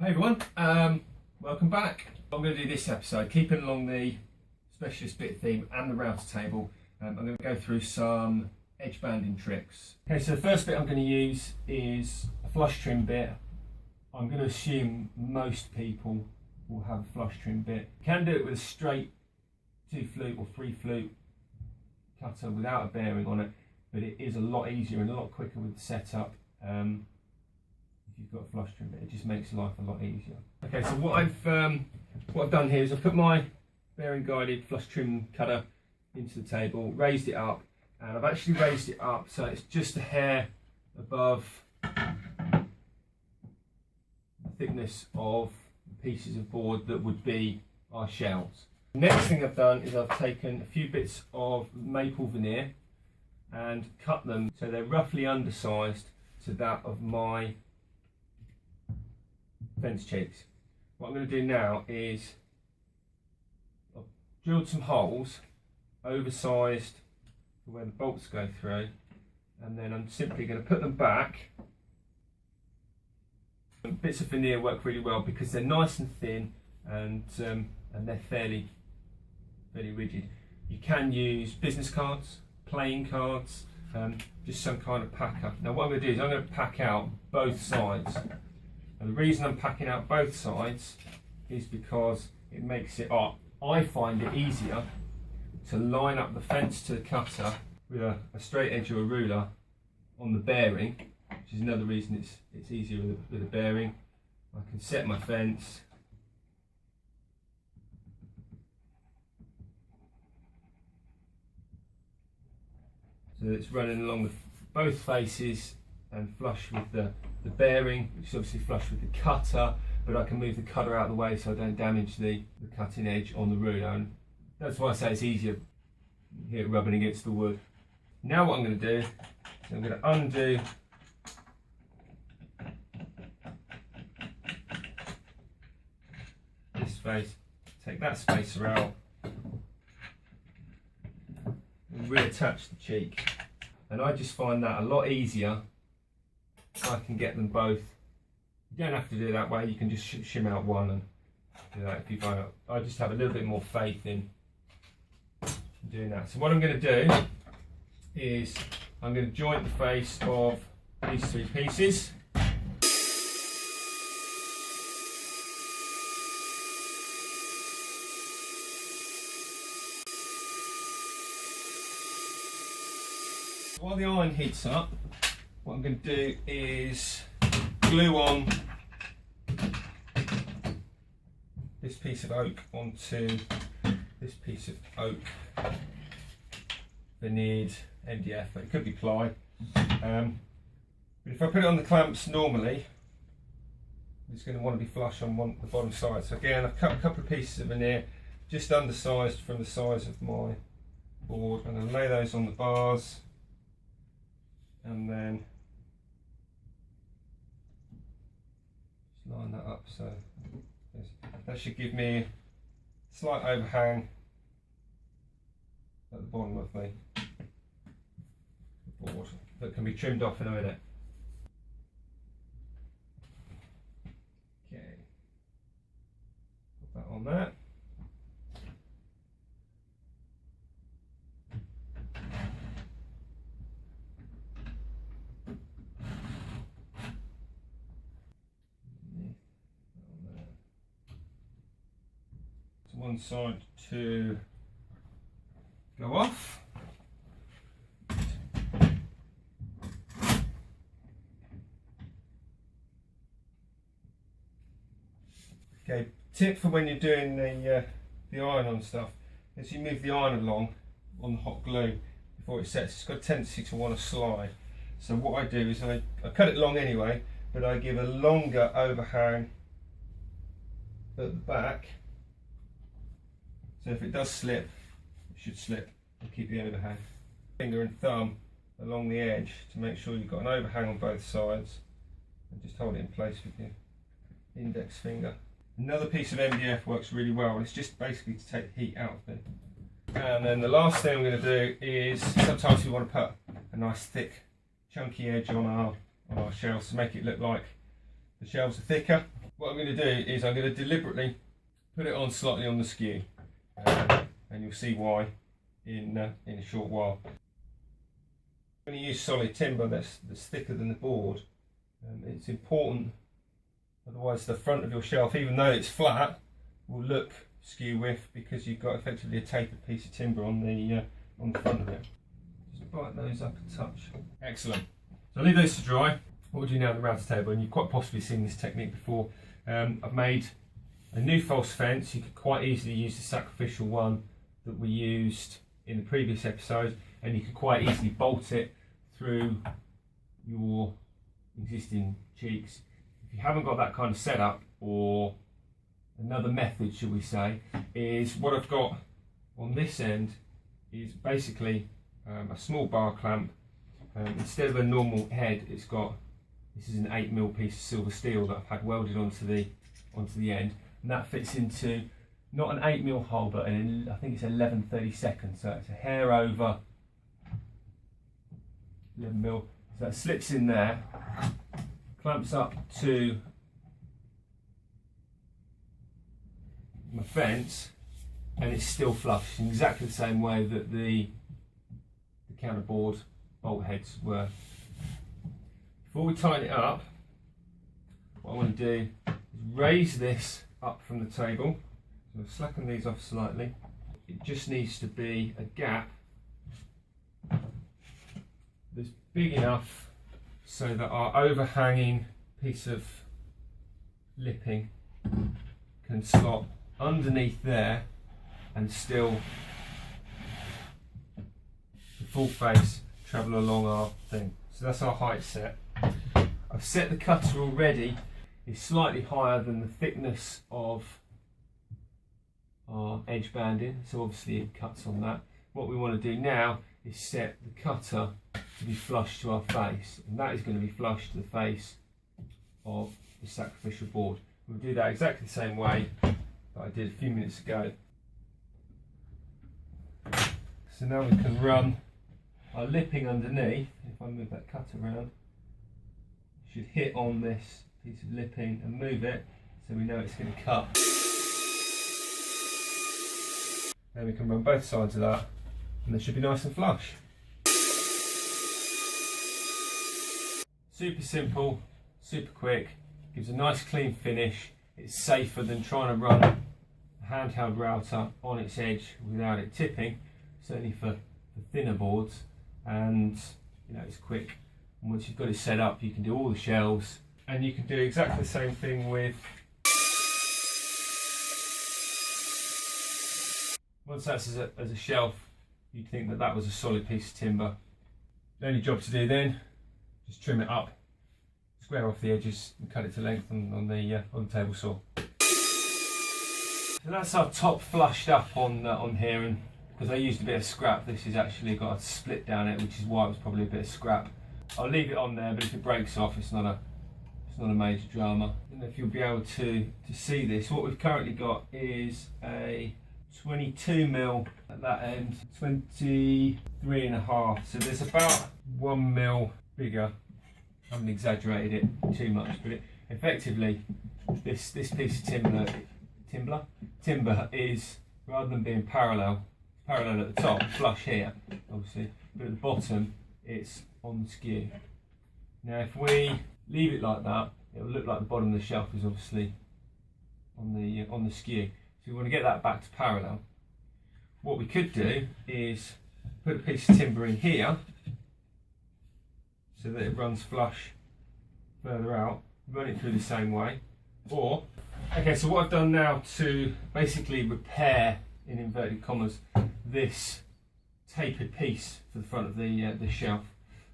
Hey everyone, welcome back. I'm going to do this episode, keeping along the specialist bit theme and the router table. I'm going to go through some edge banding tricks. Okay, so the first bit I'm going to use is a flush trim bit. I'm going to assume most people will have a flush trim bit. You can do it with a straight 2-flute or 3-flute cutter without a bearing on it, but it is a lot easier and a lot quicker with the setup. If you've got a flush trim bit, it just makes life a lot easier. Okay, so what I've done here is I've put my bearing guided flush trim cutter into the table, raised it up, and I've actually raised it up so it's just a hair above the thickness of the pieces of board that would be our shells. Next thing I've done is I've taken a few bits of maple veneer and cut them so they're roughly undersized to that of my fence cheeks. What I'm going to do now is I've drilled some holes oversized for where the bolts go through, and then I'm simply going to put them back. Bits of veneer work really well because they're nice and thin and they're fairly rigid. You can use business cards, playing cards, just some kind of packer. Now what I'm going to do is I'm going to pack out both sides. And the reason I'm packing out both sides is because it makes it, I find it easier to line up the fence to the cutter with a straight edge or a ruler on the bearing, which is another reason it's easier with a bearing. I can set my fence. So it's running along both faces and flush with the bearing, which is obviously flush with the cutter, but I can move the cutter out of the way so I don't damage the cutting edge on the ruler. And that's why I say it's easier. You hear it rubbing against the wood. Now what I'm going to do is I'm going to undo this face, take that spacer out and reattach the cheek. And I just find that a lot easier. I can get them both. You don't have to do it that way, you can just shim out one and do that if you find out. I just have a little bit more faith in doing that. So what I'm going to do is I'm going to joint the face of these three pieces. While the iron heats up, what I'm going to do is glue on this piece of oak onto this piece of oak veneered MDF, but it could be ply. But if I put it on the clamps normally, it's going to want to be flush on the bottom side. So again, I've cut a couple of pieces of veneer, just undersized from the size of my board. I'm going to lay those on the bars, and then line that up so that should give me a slight overhang at the bottom of the board that can be trimmed off in a minute. Okay, put that on there. One side to go off. Okay, tip for when you're doing the iron on stuff is you move the iron along on the hot glue before it sets. It's got a tendency to want to slide. So what I do is I cut it long anyway, but I give a longer overhang at the back. So if it does slip, it should slip and keep the overhang. Finger and thumb along the edge to make sure you've got an overhang on both sides, and just hold it in place with your index finger. Another piece of MDF works really well, and it's just basically to take the heat out of it. And then the last thing I'm going to do is, sometimes we want to put a nice thick chunky edge on our shelves to make it look like the shelves are thicker. what I'm going to do is I'm going to deliberately put it on slightly on the skew, and you'll see why in a short while. I'm going to use solid timber that's thicker than the board. It's important, otherwise the front of your shelf, even though it's flat, will look skew with, because you've got effectively a tapered piece of timber on the front of it. Just bite those up a touch. Excellent. So I'll leave those to dry. What we'll do now on the router table, and you've quite possibly seen this technique before, I've made a new false fence. You could quite easily use the sacrificial one that we used in the previous episode, and you could quite easily bolt it through your existing cheeks. If you haven't got that kind of setup, or another method, should we say, is what I've got on this end is basically a small bar clamp. Instead of a normal head, it's got, this is an 8mm piece of silver steel that I've had welded onto the end, and that fits into not an 8mm hole, but I think it's 11/32, so it's a hair over 11mm. So that slips in there, clamps up to my fence, and it's still flush in exactly the same way that the counterboard bolt heads were. Before we tighten it up, what I want to do is raise this up from the table. So I'll slacken these off slightly. It just needs to be a gap that's big enough so that our overhanging piece of lipping can slot underneath there, and still the full face travel along our thing. So that's our height set. I've set the cutter already. It's slightly higher than the thickness of our edge banding, so obviously it cuts on that. What we want to do now is set the cutter to be flush to our face, and that is going to be flush to the face of the sacrificial board. We'll do that exactly the same way that I did a few minutes ago. So now we can run our lipping underneath. If I move that cutter around, it should hit on this piece of lipping and move it, so we know it's going to cut. Then we can run both sides of that, and they should be nice and flush. Super simple, super quick, gives a nice clean finish. It's safer than trying to run a handheld router on its edge without it tipping, certainly for thinner boards, and you know, it's quick. And once you've got it set up, you can do all the shelves, and you can do exactly the same thing with, once that's as a shelf, you'd think that that was a solid piece of timber. The only job to do then, just trim it up, square off the edges and cut it to length on the table saw. So that's our top flushed up on here, and because I used a bit of scrap, this has actually got a split down it, which is why it was probably a bit of scrap. I'll leave it on there, but if it breaks off, it's not a major drama. I don't know if you'll be able to see this. What we've currently got is a 22mm at that end, 23.5. So there's about 1mm bigger. I haven't exaggerated it too much, but effectively this piece of timber is, rather than being parallel at the top, flush here, obviously, but at the bottom it's on the skew. Now if we leave it like that, it will look like the bottom of the shelf is obviously on the skew. So we want to get that back to parallel. What we could do is put a piece of timber in here so that it runs flush further out, run it through the same way. Or, okay, so what I've done now to basically repair, in inverted commas, this tapered piece for the front of the shelf.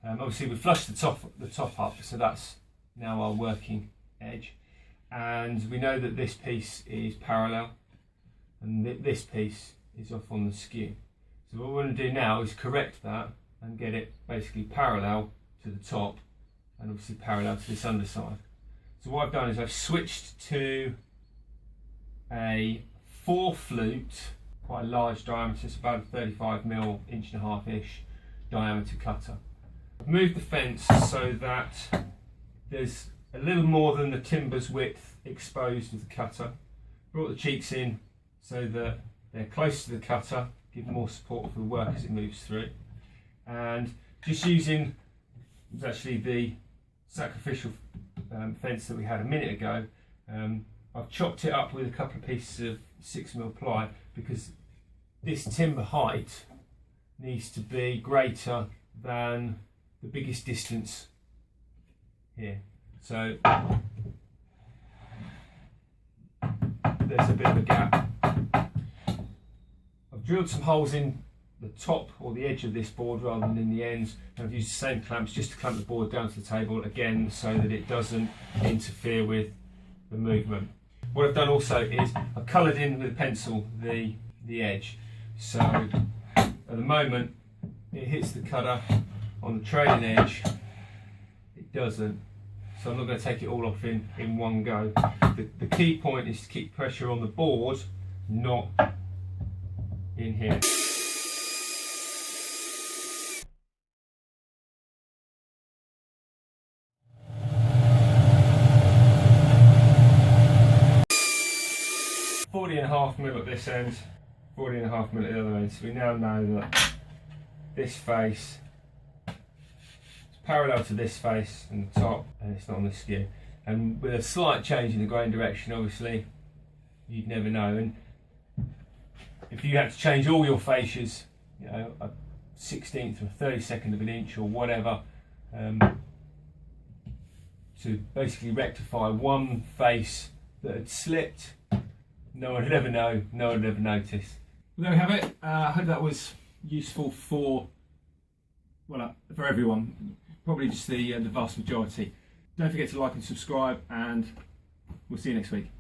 Obviously we flushed the top up, so that's now our working edge, and we know that this piece is parallel and this piece is off on the skew. So what we want to do now is correct that and get it basically parallel to the top, and obviously parallel to this underside. So what I've done is I've switched to a 4-flute, quite a large diameter, it's about a 35mm, 1.5-inch diameter cutter. I've moved the fence so that there's a little more than the timber's width exposed with the cutter. Brought the cheeks in so that they're close to the cutter, give more support for the work as it moves through. And just using, it was actually the sacrificial fence that we had a minute ago, I've chopped it up with a couple of pieces of 6mm ply, because this timber height needs to be greater than the biggest distance here. So there's a bit of a gap. I've drilled some holes in the top or the edge of this board rather than in the ends, and I've used the same clamps just to clamp the board down to the table again so that it doesn't interfere with the movement. What I've done also is I've coloured in with a pencil the edge, so at the moment it hits the cutter on the trailing edge, it doesn't, so I'm not going to take it all off in one go. The key point is to keep pressure on the board, not in here. .40.5mm at this end, 40.5mm at the other end. So we now know that this face is parallel to this face and the top, and it's not on the skew. And with a slight change in the grain direction, obviously, you'd never know. And if you had to change all your fascias, you know, a 16th or 32nd of an inch or whatever, to basically rectify one face that had slipped, no one would ever know, no one would ever notice. Well, there we have it. I hope that was useful for, well, for everyone, probably just the vast majority. Don't forget to like and subscribe, and we'll see you next week.